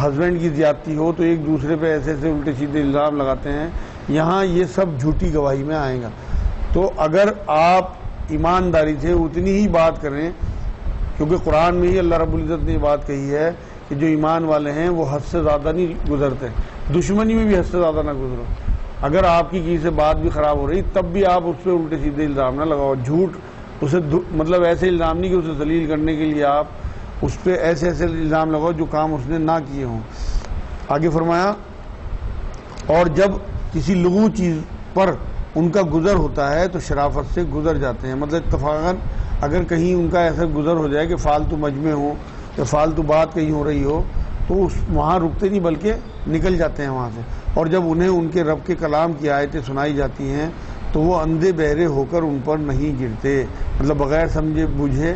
Husband کی زیادتی ہو تو ایک دوسرے پہ ایسے ایسے الٹے سیدھے الزام لگاتے ہیں، یہاں یہ سب جھوٹی گواہی میں آئے گا۔ تو اگر آپ ایمانداری سے اتنی ہی بات کریں، کیونکہ قرآن میں ہی اللہ رب العزت نے یہ بات کہی ہے کہ جو ایمان والے ہیں وہ حد سے زیادہ نہیں گزرتے، دشمنی میں بھی حد سے زیادہ نہ گزرو۔ اگر آپ کی کسی سے بات بھی خراب ہو رہی تب بھی آپ اس پہ الٹے سیدھے الزام نہ لگاؤ، جھوٹ اسے مطلب ایسے الزام نہیں کہ اسے ذلیل کرنے کے لیے آپ اس پہ ایسے ایسے الزام لگاؤ جو کام اس نے نہ کیے ہوں۔ آگے فرمایا، اور جب کسی لغو چیز پر ان کا گزر ہوتا ہے تو شرافت سے گزر جاتے ہیں، مطلب اتفاقاً اگر کہیں ان کا ایسا گزر ہو جائے کہ فالتو مجمع ہو یا فالتو بات کہیں ہو رہی ہو تو وہاں رکتے نہیں بلکہ نکل جاتے ہیں وہاں سے۔ اور جب انہیں ان کے رب کے کلام کی آیتیں سنائی جاتی ہیں تو وہ اندھے بہرے ہو کر ان پر نہیں گرتے، مطلب بغیر سمجھے بوجھے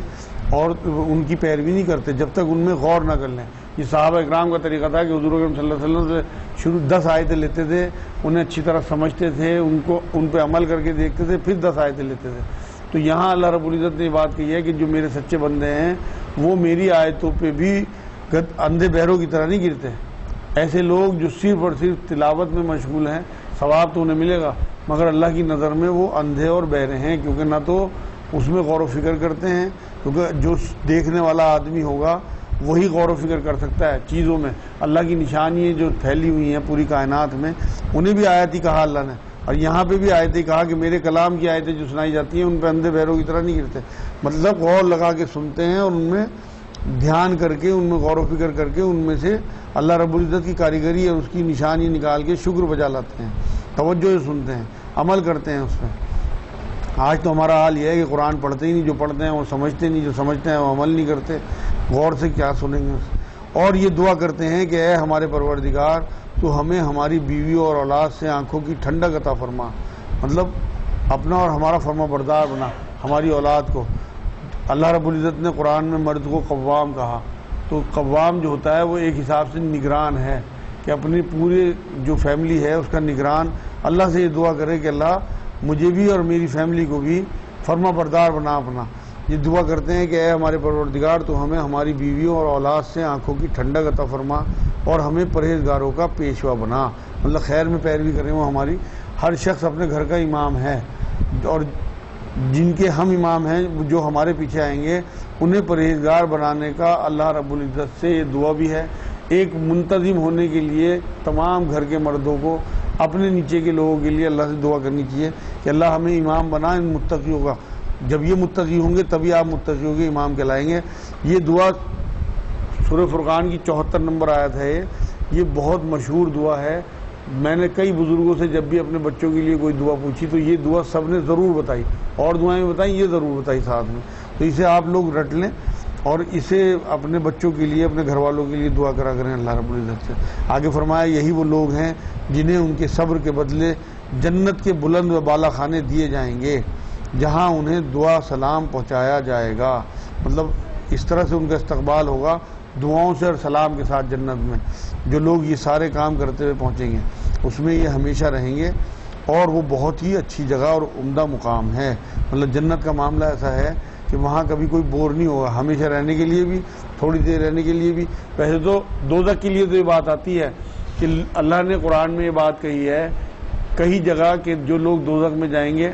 اور ان کی پیروی نہیں کرتے جب تک ان میں غور نہ کر لیں۔ یہ صحابہ اکرام کا طریقہ تھا کہ حضور اکرم صلی اللہ علیہ وسلم سے شروع 10 آیتیں لیتے تھے، انہیں اچھی طرح سمجھتے تھے، ان پہ عمل کر کے دیکھتے تھے، پھر 10 آیتیں لیتے تھے۔ تو یہاں اللہ رب العزت نے یہ بات کہی ہے کہ جو میرے سچے بندے ہیں وہ میری آیتوں پہ بھی اندھے بہروں کی طرح نہیں گرتے۔ ایسے لوگ جو صرف اور صرف تلاوت میں مشغول ہیں، ثواب تو انہیں ملے گا، مگر اللہ کی نظر میں وہ اندھے اور بہرے ہیں، کیونکہ نہ تو اس میں غور و فکر کرتے ہیں، کیونکہ جو دیکھنے والا آدمی ہوگا وہی غور و فکر کر سکتا ہے چیزوں میں۔ اللہ کی نشانیاں جو پھیلی ہوئی ہیں پوری کائنات میں، انہیں بھی آیت ہی کہا اللہ نے، اور یہاں پہ بھی آیت ہی کہا کہ میرے کلام کی آیتیں جو سنائی جاتی ہیں ان پہ اندھے بہروں کی طرح نہیں گرتے، مطلب غور لگا کے سنتے ہیں اور ان میں دھیان کر کے، ان میں غور و فکر کر کے ان میں سے اللہ رب العزت کی کاریگری اور اس کی نشانی نکال کے شکر بجا لاتے ہیں، توجہ سے سنتے ہیں، عمل کرتے ہیں اس پہ۔ آج تو ہمارا حال یہ ہے کہ قرآن پڑھتے ہی نہیں، جو پڑھتے ہیں وہ سمجھتے نہیں، جو سمجھتے ہیں وہ عمل نہیں کرتے، غور سے کیا سنیں گے۔ اور یہ دعا کرتے ہیں کہ اے ہمارے پروردگار تو ہمیں ہماری بیوی اور اولاد سے آنکھوں کی ٹھنڈک عطا فرما، مطلب اپنا اور ہمارا فرما بردار بنا ہماری اولاد کو۔ اللہ رب العزت نے قرآن میں مرد کو قوام کہا، تو قوام جو ہوتا ہے وہ ایک حساب سے نگران ہے، کہ اپنی پورے جو فیملی ہے اس کا نگران۔ اللہ سے یہ دعا کرے کہ اللہ مجھے بھی اور میری فیملی کو بھی فرما بردار بنا اپنا۔ یہ دعا کرتے ہیں کہ اے ہمارے پروردگار تو ہمیں ہماری بیویوں اور اولاد سے آنکھوں کی ٹھنڈک عطا فرما اور ہمیں پرہیزگاروں کا پیشوا بنا، مطلب خیر میں پیروی کریں وہ ہماری۔ ہر شخص اپنے گھر کا امام ہے، اور جن کے ہم امام ہیں جو ہمارے پیچھے آئیں گے انہیں پرہیزگار بنانے کا اللہ رب العزت سے یہ دعا بھی ہے۔ ایک منتظم ہونے کے لیے تمام گھر کے مردوں کو اپنے نیچے کے لوگوں کے لیے اللہ سے دعا کرنی چاہیے کہ اللہ ہمیں امام بنا ان متقیوں کا، جب یہ متقی ہوں گے تبھی آپ متقیوں کے امام کہلائیں گے۔ یہ دعا سورہ فرقان کی 74 نمبر آیت ہے، یہ بہت مشہور دعا ہے۔ میں نے کئی بزرگوں سے جب بھی اپنے بچوں کے لیے کوئی دعا پوچھی تو یہ دعا سب نے ضرور بتائی، اور دعائیں بتائیں، یہ ضرور بتائی ساتھ میں، تو اسے آپ لوگ رٹ لیں اور اسے اپنے بچوں کے لیے، اپنے گھر والوں کے لیے دعا کرا کریں اللہ رب العزت سے۔ آگے فرمایا یہی وہ لوگ ہیں جنہیں ان کے صبر کے بدلے جنت کے بلند و بالا خانے دیے جائیں گے، جہاں انہیں دعا سلام پہنچایا جائے گا، مطلب اس طرح سے ان کا استقبال ہوگا دعاؤں سے اور سلام کے ساتھ جنت میں۔ جو لوگ یہ سارے کام کرتے ہوئے پہنچیں گے اس میں یہ ہمیشہ رہیں گے، اور وہ بہت ہی اچھی جگہ اور عمدہ مقام ہے۔ مطلب جنت کا معاملہ ایسا ہے کہ وہاں کبھی کوئی بور نہیں ہوگا، ہمیشہ رہنے کے لیے بھی، تھوڑی دیر رہنے کے لیے بھی۔ ویسے تو دوزخ کے لیے تو یہ بات آتی ہے کہ اللہ نے قرآن میں یہ بات کہی ہے کئی جگہ کہ جو لوگ دوزخ میں جائیں گے،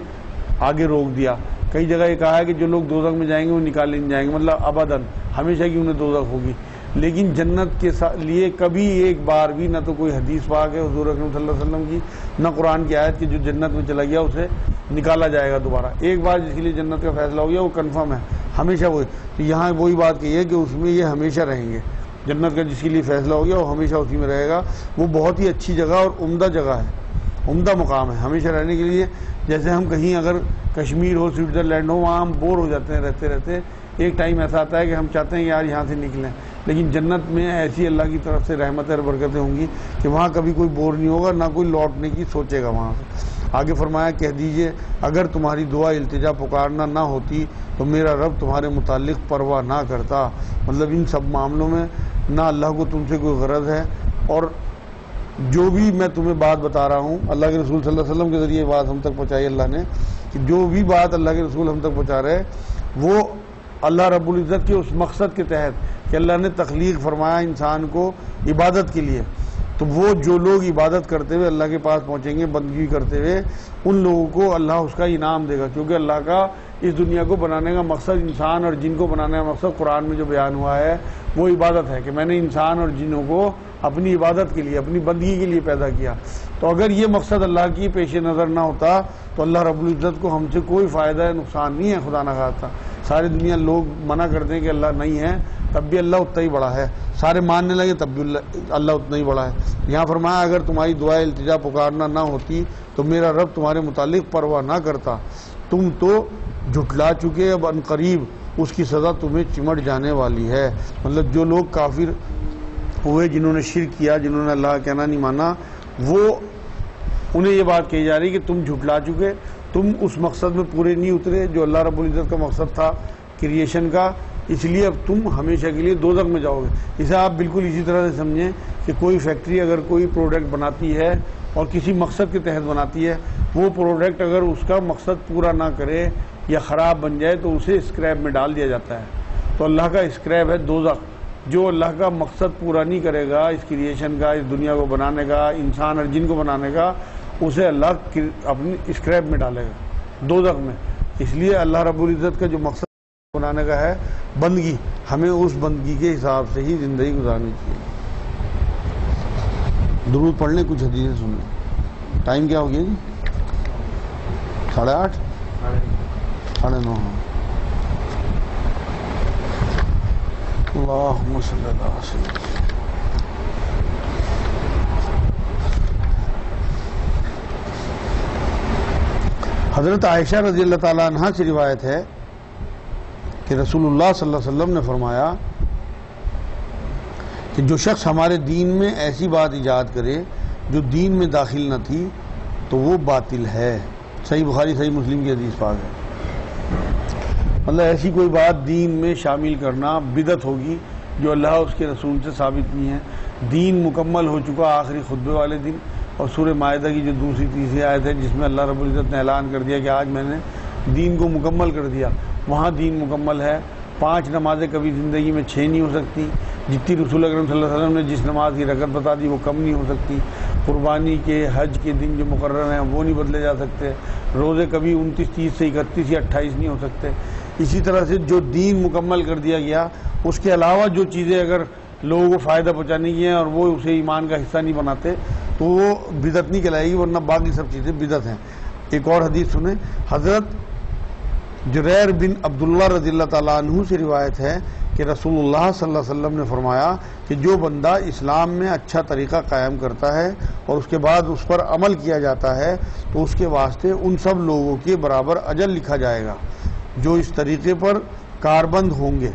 آگے روک دیا، کئی جگہ یہ کہا ہے کہ جو لوگ دوزخ میں جائیں گے وہ نکالے نہیں جائیں گے، مطلب ابداً ہمیشہ کی انہیں دوزخ ہوگی۔ لیکن جنت کے لیے کبھی ایک بار بھی نہ تو کوئی حدیث پاک ہے حضور اکرم صلی اللہ علیہ وسلم کی، نہ قرآن کی آیت کہ جو جنت میں چلا گیا اسے نکالا جائے گا دوبارہ۔ ایک بار جس کے لیے جنت کا فیصلہ ہو گیا وہ کنفرم ہے، ہمیشہ وہی۔ تو یہاں وہی بات کہی ہے کہ اس میں یہ ہمیشہ رہیں گے، جنت کا جس کے لیے فیصلہ ہو گیا وہ ہمیشہ اسی میں رہے گا۔ وہ بہت ہی اچھی جگہ اور عمدہ جگہ ہے، عمدہ مقام ہے ہمیشہ رہنے کے لیے۔ جیسے ہم کہیں اگر کشمیر ہو، سوئٹزرلینڈ ہو، وہاں ہم بور ہو جاتے ہیں رہتے رہتے، ایک ٹائم ایسا آتا ہے کہ ہم چاہتے ہیں یار یہاں سے نکلیں، لیکن جنت میں ایسی اللہ کی طرف سے رحمتیں اور برکتیں ہوں گی کہ وہاں کبھی کوئی بور نہیں ہوگا، نہ کوئی لوٹنے کی سوچے گا وہاں سے۔ آگے فرمایا کہہ دیجئے اگر تمہاری دعا التجا پکارنا نہ ہوتی تو میرا رب تمہارے متعلق پرواہ نہ کرتا، مطلب ان سب معاملوں میں نہ اللہ کو تم سے کوئی غرض ہے، اور جو بھی میں تمہیں بات بتا رہا ہوں اللہ کے رسول صلی اللہ علیہ وسلم کے ذریعے بات ہم تک پہنچائی اللہ نے، کہ جو بھی بات اللہ کے رسول ہم تک پہنچا رہے وہ اللہ رب العزت کے اس مقصد کے تحت کہ اللہ نے تخلیق فرمایا انسان کو عبادت کے لیے، تو وہ جو لوگ عبادت کرتے ہوئے اللہ کے پاس پہنچیں گے بندگی کرتے ہوئے، ان لوگوں کو اللہ اس کا انعام دے گا، کیونکہ اللہ کا اس دنیا کو بنانے کا مقصد، انسان اور جن کو بنانے کا مقصد قرآن میں جو بیان ہوا ہے وہ عبادت ہے، کہ میں نے انسان اور جنوں کو اپنی عبادت کے لیے، اپنی بندگی کے لیے پیدا کیا۔ تو اگر یہ مقصد اللہ کی پیش نظر نہ ہوتا تو اللہ رب العزت کو ہم سے کوئی فائدہ نقصان نہیں ہے، خدا نہ خواستہ۔ ساری دنیا لوگ منع کرتے ہیں کہ اللہ نہیں ہے، تب بھی اللہ اتنا ہی بڑا ہے، سارے ماننے لگے تب بھی اللہ اتنا ہی بڑا ہے۔ یہاں فرمایا اگر تمہاری دعا التجا پکارنا نہ ہوتی تو میرا رب تمہارے متعلق پرواہ نہ کرتا، تم تو جھٹلا چکے، اب ان قریب اس کی سزا تمہیں چمٹ جانے والی ہے۔ مطلب جو لوگ کافر ہوئے، جنہوں نے شرک کیا، جنہوں نے اللہ کا کہنا نہیں مانا، وہ انہیں یہ بات کہی جا رہی کہ تم جھٹلا چکے، تم اس مقصد میں پورے نہیں اترے جو اللہ رب العزت کا مقصد تھا کریشن کا، اس لیے اب تم ہمیشہ کے لیے دوزخ میں جاؤ گے۔ اسے آپ بالکل اسی طرح سے سمجھیں کہ کوئی فیکٹری اگر کوئی پروڈکٹ بناتی ہے اور کسی مقصد کے تحت بناتی ہے، وہ پروڈکٹ اگر اس کا مقصد پورا نہ کرے یا خراب بن جائے تو اسے اسکریپ میں ڈال دیا جاتا ہے۔ تو اللہ کا اسکریپ ہے دوزخ، جو اللہ کا مقصد پورا نہیں کرے گا اس کریشن کا، اس دنیا کو بنانے کا، انسان اور جن کو بنانے کا، اسے اللہ اپنی اسکریپ میں ڈالے گا، دوزخ میں۔ اس لیے اللہ رب العزت کا جو مقصد بنانے کا ہے بندگی، ہمیں اس بندگی کے حساب سے ہی زندگی گزارنی چاہیے۔ درود پڑھ لیں، کچھ حدیثیں سن لیں۔ ٹائم کیا ہو گیا جی؟ 8:30 9:30 اللہم صلی اللہ علیہ وسلم۔ حضرت عائشہ رضی اللہ تعالیٰ عنہ سے روایت ہے کہ رسول اللہ صلی اللہ علیہ وسلم نے فرمایا کہ جو شخص ہمارے دین میں ایسی بات ایجاد کرے جو دین میں داخل نہ تھی تو وہ باطل ہے۔ صحیح بخاری صحیح مسلم کی حدیث پاک ہے۔ مطلب ایسی کوئی بات دین میں شامل کرنا بدعت ہوگی جو اللہ اس کے رسول سے ثابت نہیں ہے۔ دین مکمل ہو چکا آخری خطبے والے دن، اور سورہ مائدہ کی جو دوسری تیسری آیت ہے جس میں اللہ رب العزت نے اعلان کر دیا کہ آج میں نے دین کو مکمل کر دیا، وہاں دین مکمل ہے۔ 5 نمازیں کبھی زندگی میں 6 نہیں ہو سکتی، جتنی رسول اکرم صلی اللہ علیہ وسلم نے جس نماز کی رکعت بتا دی وہ کم نہیں ہو سکتی۔ قربانی کے، حج کے دن جو مقرر ہیں وہ نہیں بدلے جا سکتے۔ روزے کبھی 29 30 سے 31 یا 28 نہیں ہو سکتے۔ اسی طرح سے جو دین مکمل کر دیا گیا، اس کے علاوہ جو چیزیں اگر لوگوں کو فائدہ پہنچانے کی ہیں اور وہ اسے ایمان کا حصہ نہیں بناتے تو وہ بدعت نہیں کہلائے گی، ورنہ باقی سب چیزیں بدعت ہیں۔ ایک اور حدیث سنیں، حضرت جریر بن عبداللہ رضی اللہ تعالیٰ عنہ سے روایت ہے کہ رسول اللہ صلی اللہ علیہ وسلم نے فرمایا کہ جو بندہ اسلام میں اچھا طریقہ قائم کرتا ہے اور اس کے بعد اس پر عمل کیا جاتا ہے تو اس کے واسطے ان سب لوگوں کے برابر اجر لکھا جائے گا جو اس طریقے پر کاربند ہوں گے،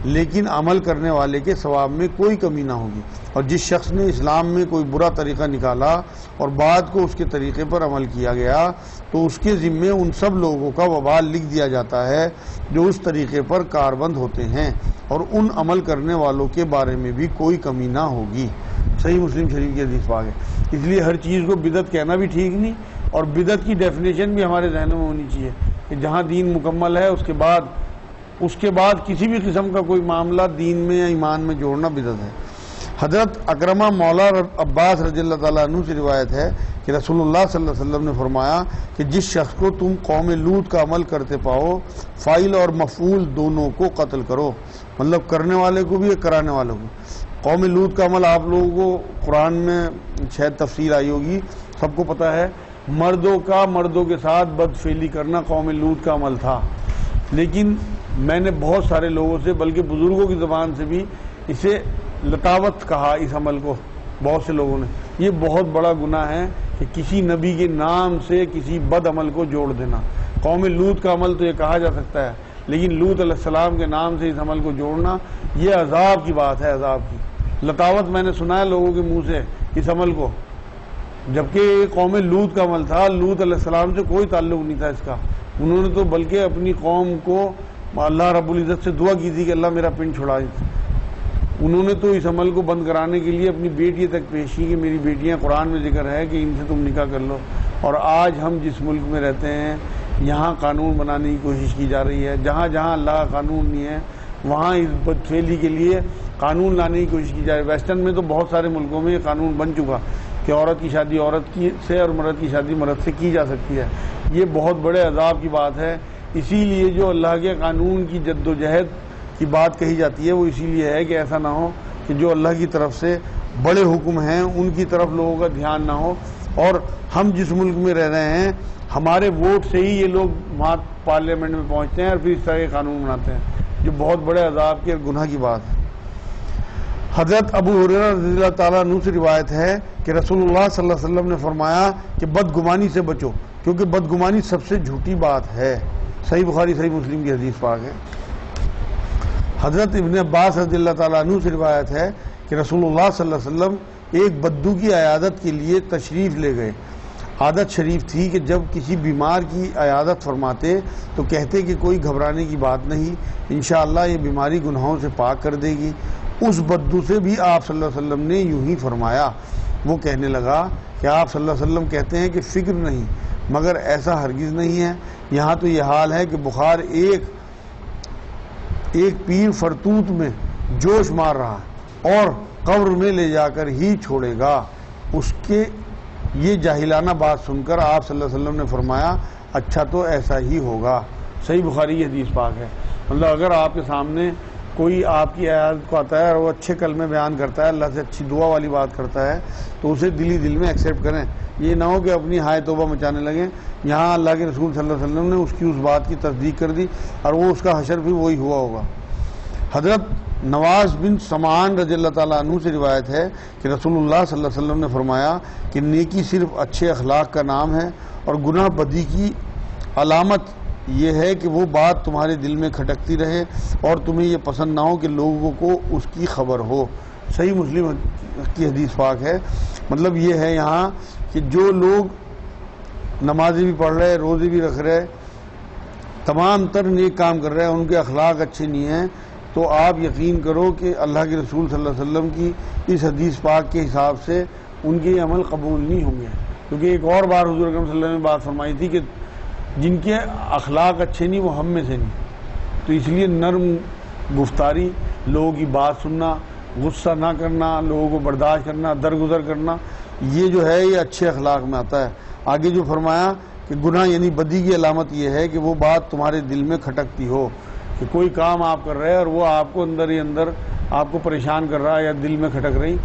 لیکن عمل کرنے والے کے ثواب میں کوئی کمی نہ ہوگی۔ اور جس شخص نے اسلام میں کوئی برا طریقہ نکالا اور بعد کو اس کے طریقے پر عمل کیا گیا تو اس کے ذمے ان سب لوگوں کا وبال لکھ دیا جاتا ہے جو اس طریقے پر کاربند ہوتے ہیں، اور ان عمل کرنے والوں کے بارے میں بھی کوئی کمی نہ ہوگی۔ صحیح مسلم شریف کی حدیث پاک ہے۔ اس لیے ہر چیز کو بدعت کہنا بھی ٹھیک نہیں، اور بدعت کی ڈیفینیشن بھی ہمارے ذہنوں میں ہونی چاہیے کہ جہاں دین مکمل ہے اس کے بعد کسی بھی قسم کا کوئی معاملہ دین میں یا ایمان میں جوڑنا بدعت ہے۔ حضرت اکرمہ مولا عباس رضی اللہ تعالیٰ عنہ سے روایت ہے کہ رسول اللہ صلی اللہ علیہ وسلم نے فرمایا کہ جس شخص کو تم قوم لوط کا عمل کرتے پاؤ، فاعل اور مفعول دونوں کو قتل کرو، مطلب کرنے والے کو بھی اور کرانے والے کو۔ قوم لوط کا عمل آپ لوگوں کو قرآن میں شاید تفسیر آئی ہوگی، سب کو پتہ ہے، مردوں کے ساتھ بدفعلی کرنا قوم لوط کا عمل تھا۔ لیکن میں نے بہت سارے لوگوں سے، بلکہ بزرگوں کی زبان سے بھی اسے لطاوت کہا اس عمل کو، بہت سے لوگوں نے۔ یہ بہت بڑا گناہ ہے کہ کسی نبی کے نام سے کسی بد عمل کو جوڑ دینا۔ قوم لوط کا عمل تو یہ کہا جا سکتا ہے، لیکن لوط علیہ السلام کے نام سے اس عمل کو جوڑنا یہ عذاب کی بات ہے، عذاب کی۔ لطاوت میں نے سنا ہے لوگوں کے منہ سے اس عمل کو، جبکہ یہ قوم لوط کا عمل تھا، لوط علیہ السلام سے کوئی تعلق نہیں تھا اس کا۔ انہوں نے تو بلکہ اپنی قوم کو اللہ رب العزت سے دعا کی تھی کہ اللہ میرا پنڈ چھڑا۔ انہوں نے تو اس عمل کو بند کرانے کے لیے اپنی بیٹی تک پیش کی کہ میری بیٹیاں قرآن میں ذکر ہے کہ ان سے تم نکاح کر لو۔ اور آج ہم جس ملک میں رہتے ہیں یہاں قانون بنانے کی کوشش کی جا رہی ہے، جہاں جہاں اللہ کا قانون نہیں ہے وہاں اس بدفعلی کے لیے قانون لانے کی کوشش کی جا رہی ہے۔ ویسٹرن میں تو بہت سارے ملکوں میں یہ قانون بن چکا کہ عورت کی شادی عورت سے اور مرد کی شادی مرد سے کی جا سکتی ہے۔ یہ بہت بڑے عذاب کی بات ہے۔ اسی لیے جو اللہ کے قانون کی جد و جہد کی بات کہی جاتی ہے وہ اسی لیے ہے کہ ایسا نہ ہو کہ جو اللہ کی طرف سے بڑے حکم ہیں ان کی طرف لوگوں کا دھیان نہ ہو، اور ہم جس ملک میں رہ رہے ہیں ہمارے ووٹ سے ہی یہ لوگ وہاں پارلیمنٹ میں پہنچتے ہیں اور پھر اس طرح کے قانون بناتے ہیں، جو بہت بڑے عذاب کی اور گناہ کی بات ہے۔ حضرت ابو ہریرہ رضی اللہ تعالیٰ عنہ سے روایت ہے کہ رسول اللہ صلی اللہ علیہ وسلم نے فرمایا کہ بدگمانی سے بچو، کیونکہ بدگمانی سب سے جھوٹی بات ہے۔ صحیح بخاری صحیح مسلم کی حدیث پاک ہے۔ حضرت ابن عباس رضی اللہ تعالیٰ عنہ سے روایت ہے کہ رسول اللہ صلی اللہ علیہ وسلم ایک بدو کی عیادت کے لیے تشریف لے گئے۔ عادت شریف تھی کہ جب کسی بیمار کی عیادت فرماتے تو کہتے کہ کوئی گھبرانے کی بات نہیں، انشاءاللہ یہ بیماری گناہوں سے پاک کر دے گی۔ اس بدو سے بھی آپ صلی اللہ علیہ وسلم نے یوں ہی فرمایا۔ وہ کہنے لگا کہ آپ صلی اللہ علیہ وسلم کہتے ہیں کہ فکر نہیں، مگر ایسا ہرگز نہیں ہے، یہاں تو یہ حال ہے کہ بخار ایک پیر فرتوت میں جوش مار رہا اور قبر میں لے جا کر ہی چھوڑے گا۔ اس کے یہ جاہلانہ بات سن کر آپ صلی اللہ علیہ وسلم نے فرمایا اچھا تو ایسا ہی ہوگا۔ صحیح بخاری کی حدیث پاک ہے۔ مطلب اگر آپ کے سامنے کوئی آپ کی عیادت کو آتا ہے اور وہ اچھے کلمے بیان کرتا ہے، اللہ سے اچھی دعا والی بات کرتا ہے، تو اسے دلی دل میں ایکسیپٹ کریں۔ یہ نہ ہو کہ اپنی ہائے توبہ مچانے لگیں۔ یہاں اللہ کے رسول صلی اللہ علیہ وسلم نے اس کی اس بات کی تصدیق کر دی اور وہ اس کا حشر بھی وہی ہوا ہوگا۔ حضرت نواز بن سمعان رضی اللہ تعالیٰ عنہ سے روایت ہے کہ رسول اللہ صلی اللہ علیہ وسلم نے فرمایا کہ نیکی صرف اچھے اخلاق کا نام ہے اور گناہ بدی کی علامت یہ ہے کہ وہ بات تمہارے دل میں کھٹکتی رہے اور تمہیں یہ پسند نہ ہو کہ لوگوں کو اس کی خبر ہو۔ صحیح مسلم کی حدیث پاک ہے۔ مطلب یہ ہے یہاں کہ جو لوگ نمازیں بھی پڑھ رہے، روزے بھی رکھ رہے، تمام تر نیک کام کر رہے ہیں، ان کے اخلاق اچھے نہیں ہیں، تو آپ یقین کرو کہ اللہ کے رسول صلی اللہ علیہ وسلم کی اس حدیث پاک کے حساب سے ان کے عمل قبول نہیں ہوں گے۔ کیونکہ ایک اور بار حضور اکرم صلی اللہ علیہ وسلم نے بات فرمائی تھی کہ جن کے اخلاق اچھے نہیں وہ ہم میں سے نہیں۔ تو اس لیے نرم گفتاری، لوگوں کی بات سننا، غصہ نہ کرنا، لوگوں کو برداشت کرنا، درگزر کرنا، یہ جو ہے یہ اچھے اخلاق میں آتا ہے۔ آگے جو فرمایا کہ گناہ یعنی بدی کی علامت یہ ہے کہ وہ بات تمہارے دل میں کھٹکتی ہو، کہ کوئی کام آپ کر رہے ہیں اور وہ آپ کو اندر ہی اندر آپ کو پریشان کر رہا ہے یا دل میں کھٹک رہی،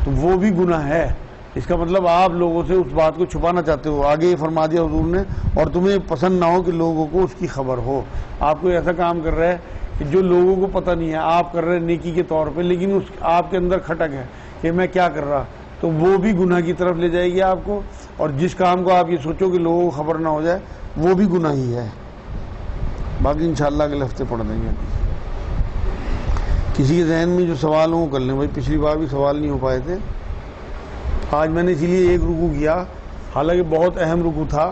تو وہ بھی گناہ ہے۔ اس کا مطلب آپ لوگوں سے اس بات کو چھپانا چاہتے ہو۔ آگے یہ فرما دیا حضور نے، اور تمہیں پسند نہ ہو کہ لوگوں کو اس کی خبر ہو۔ آپ کوئی ایسا کام کر رہے ہیں کہ جو لوگوں کو پتہ نہیں ہے، آپ کر رہے ہیں نیکی کے طور پہ، لیکن اس آپ کے اندر کھٹک ہے کہ میں کیا کر رہا، تو وہ بھی گناہ کی طرف لے جائے گی آپ کو۔ اور جس کام کو آپ یہ سوچو کہ لوگوں کو خبر نہ ہو جائے وہ بھی گناہ ہی ہے۔ باقی انشاءاللہ اگلے ہفتے پڑھ دیں گے۔ کسی کے ذہن میں جو سوال ہوں کر لیں بھائی، پچھلی بار بھی سوال نہیں ہو پائے تھے۔ آج میں نے اسی لیے ایک رکوع کیا، حالانکہ بہت اہم رکوع تھا،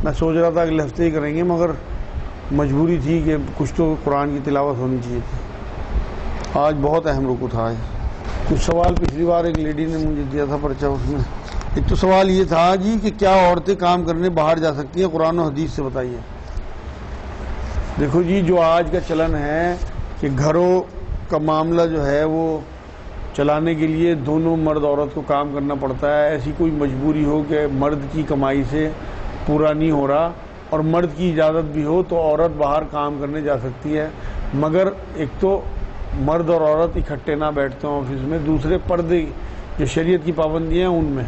میں سوچ رہا تھا اگلے ہفتے ہی کریں گے، مگر مجبوری تھی کہ کچھ تو قرآن کی تلاوت ہونی چاہیے تھی۔ آج بہت اہم رکوع تھا۔ کچھ سوال پچھلی بار ایک لیڈی نے مجھے دیا تھا پرچہ، اس میں ایک تو سوال یہ تھا جی کہ کیا عورتیں کام کرنے باہر جا سکتی ہیں؟ قرآن و حدیث سے بتائیے۔ دیکھو جی، جو آج کا چلن ہے کہ گھروں کا معاملہ جو ہے وہ چلانے کے لیے دونوں مرد عورت کو کام کرنا پڑتا ہے، ایسی کوئی مجبوری ہو کہ مرد کی کمائی سے پورا نہیں ہو رہا اور مرد کی اجازت بھی ہو تو عورت باہر کام کرنے جا سکتی ہے، مگر ایک تو مرد اور عورت اکٹھے نہ بیٹھتے ہیں آفس میں، دوسرے پردے جو شریعت کی پابندیاں ہیں ان میں،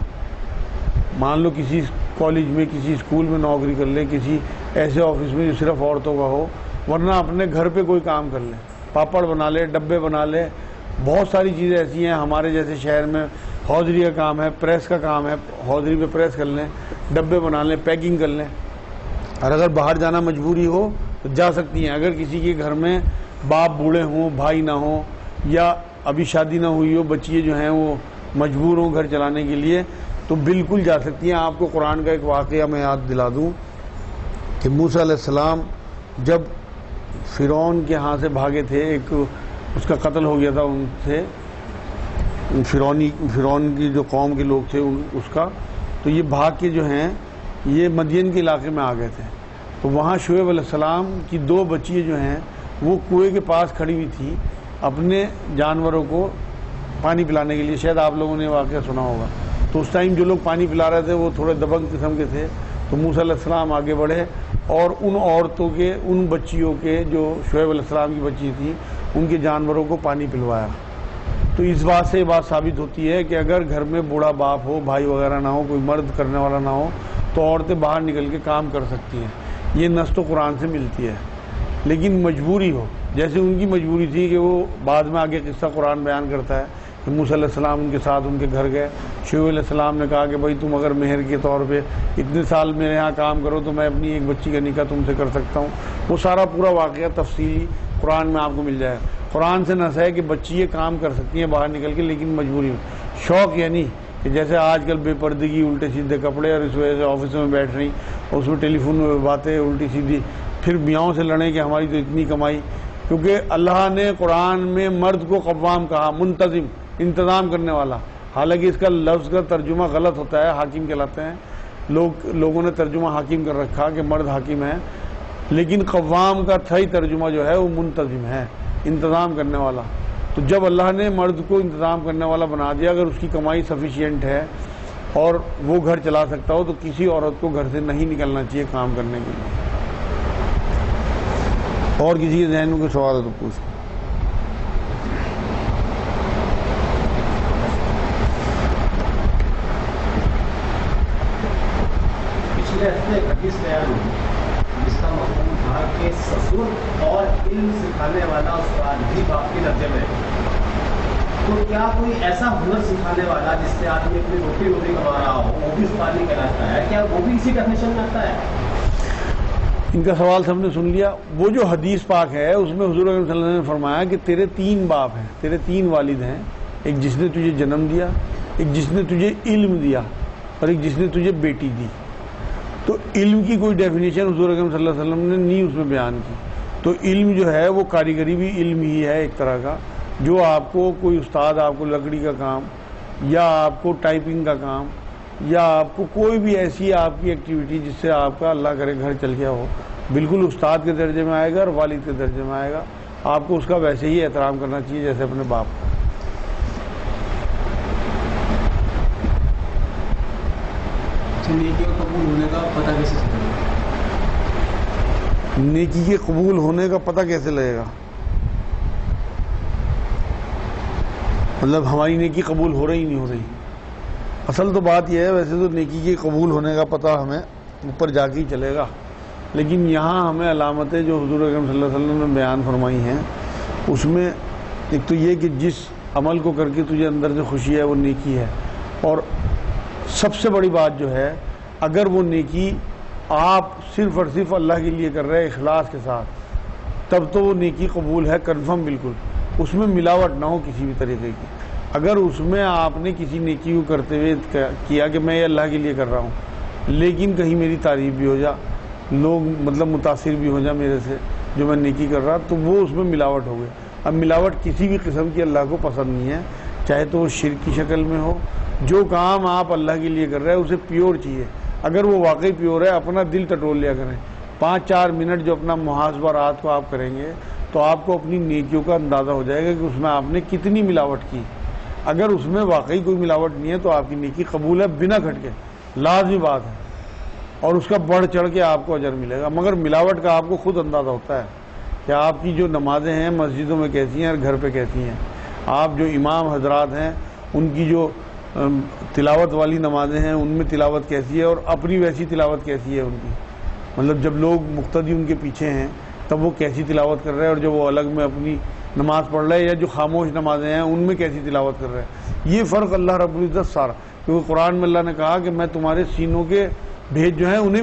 مان لو کسی کالج میں کسی اسکول میں نوکری کر لیں، کسی ایسے آفس میں جو صرف عورتوں کا ہو، ورنہ اپنے گھر پہ کوئی کام کر لیں، پاپڑ بنا لے، ڈبے بنا لے، بہت ساری چیزیں ایسی ہیں ہمارے جیسے شہر میں، حوضری کا کام ہے، پریس کا کام ہے، حوضری پہ پریس کر لیں، ڈبے بنا لیں، پیکنگ کر لیں۔ اور اگر باہر جانا مجبوری ہو تو جا سکتی ہیں۔ اگر کسی کے گھر میں باپ بوڑھے ہوں، بھائی نہ ہوں، یا ابھی شادی نہ ہوئی ہو، بچیے جو ہیں وہ مجبور ہوں گھر چلانے کے لیے، تو بالکل جا سکتی ہیں۔ آپ کو قرآن کا ایک واقعہ میں یاد دلا دوں کہ موسیٰ علیہ السلام جب فرعون کے ہاں سے بھاگے تھے، ایک اس کا قتل ہو گیا تھا ان سے، فرعون کی جو قوم کے لوگ تھے اس کا، تو یہ بھاگ کے جو ہیں یہ مدین کے علاقے میں آ گئے تھے۔ تو وہاں شعیب علیہ السلام کی 2 بچیاں جو ہیں وہ کنویں کے پاس کھڑی ہوئی تھی اپنے جانوروں کو پانی پلانے کے لیے. شاید آپ لوگوں نے واقعہ سنا ہوگا. تو اس ٹائم جو لوگ پانی پلا رہے تھے وہ تھوڑے دبنگ قسم کے تھے. تو موسیٰ علیہ السلام آگے بڑھے اور ان عورتوں کے، ان بچیوں کے جو شعیب علیہ السلام کی بچی تھی، ان کے جانوروں کو پانی پلوایا. تو اس بات سے یہ بات ثابت ہوتی ہے کہ اگر گھر میں بوڑھا باپ ہو، بھائی وغیرہ نہ ہو، کوئی مرد کرنے والا نہ ہو، تو عورتیں باہر نکل کے کام کر سکتی ہیں. یہ نص تو قرآن سے ملتی ہے. لیکن مجبوری ہو، جیسے ان کی مجبوری تھی کہ وہ بعد میں آگے قصہ قرآن بیان کرتا ہے کہ موسیٰ علیہ السلام ان کے ساتھ ان کے گھر گئے. شعیب علیہ السلام نے کہا کہ بھائی تم اگر مہر کے طور پہ اتنے سال میرے یہاں کام کرو تو میں اپنی ایک بچی کا نکاح تم سے کر سکتا ہوں. وہ سارا پورا واقعہ تفصیلی قرآن میں آپ کو مل جائے. قرآن سے نص ہے کہ بچی یہ کام کر سکتی ہیں باہر نکل کے، لیکن مجبوری میں. شوق یعنی کہ جیسے آج کل بے پردگی، الٹے سیدھے کپڑے، اور اس وجہ سے آفسوں میں بیٹھ رہی، اور اس میں ٹیلی فون میں باتیں الٹی سیدھی، پھر بیاؤں سے لڑیں کہ ہماری تو اتنی کمائی. کیونکہ اللہ نے قرآن میں مرد کو قوام کہا، منتظم، انتظام کرنے والا. حالانکہ اس کا لفظ کا ترجمہ غلط ہوتا ہے، حاکم کہلاتے ہیں. لوگوں نے ترجمہ حاکم کر رکھا کہ مرد حاکم ہے، لیکن قوام کا صحیح ترجمہ جو ہے وہ منتظم ہے، انتظام کرنے والا. تو جب اللہ نے مرد کو انتظام کرنے والا بنا دیا، اگر اس کی کمائی سفیشینٹ ہے اور وہ گھر چلا سکتا ہو، تو کسی عورت کو گھر سے نہیں نکلنا چاہیے کام کرنے کے لیے. اور کسی کے ذہن میں کوئی سوال ہے تو پوچھ. پچھلے ہفتے ایک حدیث بیان ہوئی جس کا مفہوم تھا کہ سسر اور علم سکھانے والا استاد بھی باپ کے درجے میں. تو کیا کوئی ایسا ہنر سکھانے والا جس سے آدمی اپنی روٹی کما رہا ہو وہ بھی استاد نہیں کہلاتا ہے؟ کیا وہ بھی اسی ڈیفینیشن میں آتا ہے؟ ان کا سوال سب نے سن لیا. وہ جو حدیث پاک ہے اس میں حضور اکرم صلی اللہ علیہ وسلم نے فرمایا کہ تیرے 3 باپ ہیں، تیرے 3 والد ہیں. ایک جس نے تجھے جنم دیا، ایک جس نے تجھے علم دیا، اور ایک جس نے تجھے بیٹی دی. تو علم کی کوئی ڈیفینیشن حضور اکرم صلی اللہ علیہ وسلم نے نہیں اس میں بیان کی. تو علم جو ہے وہ کاریگری بھی علم ہی ہے ایک طرح کا. جو آپ کو کوئی استاد آپ کو لکڑی کا کام، یا آپ کو ٹائپنگ کا کام، یا آپ کو کوئی بھی ایسی آپ کی ایکٹیویٹی جس سے آپ کا اللہ کرے گھر چل گیا ہو، بالکل استاد کے درجے میں آئے گا اور والد کے درجے میں آئے گا. آپ کو اس کا ویسے ہی احترام کرنا چاہیے جیسے اپنے باپ کا. نیکی کے قبول ہونے کا پتہ کیسے چلے گا؟ نیکی کے قبول ہونے کا پتہ کیسے لگے گا؟ مطلب ہماری نیکی قبول ہو رہی نہیں ہو رہی. اصل تو بات یہ ہے، ویسے تو نیکی کے قبول ہونے کا پتہ ہمیں اوپر جا کے ہی چلے گا، لیکن یہاں ہمیں علامتیں جو حضور اکرم صلی اللہ علیہ وسلم نے بیان فرمائی ہیں اس میں ایک تو یہ کہ جس عمل کو کر کے تجھے اندر سے خوشی ہے وہ نیکی ہے. اور سب سے بڑی بات جو ہے، اگر وہ نیکی آپ صرف اور صرف اللہ کے لیے کر رہے ہیں اخلاص کے ساتھ، تب تو وہ نیکی قبول ہے کنفرم بالکل. اس میں ملاوٹ نہ ہو کسی بھی طریقے کی. اگر اس میں آپ نے کسی نیکی کو کرتے ہوئے کیا کہ میں یہ اللہ کے لیے کر رہا ہوں، لیکن کہیں میری تعریف بھی ہو جا، لوگ مطلب متاثر بھی ہو جا میرے سے جو میں نیکی کر رہا، تو وہ اس میں ملاوٹ ہو گئی. اب ملاوٹ کسی بھی قسم کی اللہ کو پسند نہیں ہے، چاہے تو وہ شرک کی شکل میں ہو. جو کام آپ اللہ کے لیے کر رہے ہیں اسے پیور چاہیے. اگر وہ واقعی پیور ہے، اپنا دل ٹٹول لیا کریں. 5-4 منٹ جو اپنا محاسبہ رات کو آپ کریں گے تو آپ کو اپنی نیکیوں کا اندازہ ہو جائے گا کہ اس میں آپ نے کتنی ملاوٹ کی. اگر اس میں واقعی کوئی ملاوٹ نہیں ہے تو آپ کی نیکی قبول ہے بنا کھٹکے، لازمی بات ہے، اور اس کا بڑھ چڑھ کے آپ کو اجر ملے گا. مگر ملاوٹ کا آپ کو خود اندازہ ہوتا ہے کہ آپ کی جو نمازیں ہیں مسجدوں میں کیسی ہیں اور گھر پہ کیسی ہیں. آپ جو امام حضرات ہیں ان کی جو تلاوت والی نمازیں ہیں ان میں تلاوت کیسی ہے اور اپنی ویسی تلاوت کیسی ہے ان کی. مطلب جب لوگ مقتدی ان کے پیچھے ہیں تب وہ کیسی تلاوت کر رہے ہیں، اور جب وہ الگ میں اپنی نماز پڑھ رہے ہیں یا جو خاموش نمازیں ہیں ان میں کیسی تلاوت کر رہے ہیں. یہ فرق اللہ رب العزت سارا، کیونکہ قرآن میں اللہ نے کہا کہ میں تمہارے سینوں کے بھیج جو ہیں انہیں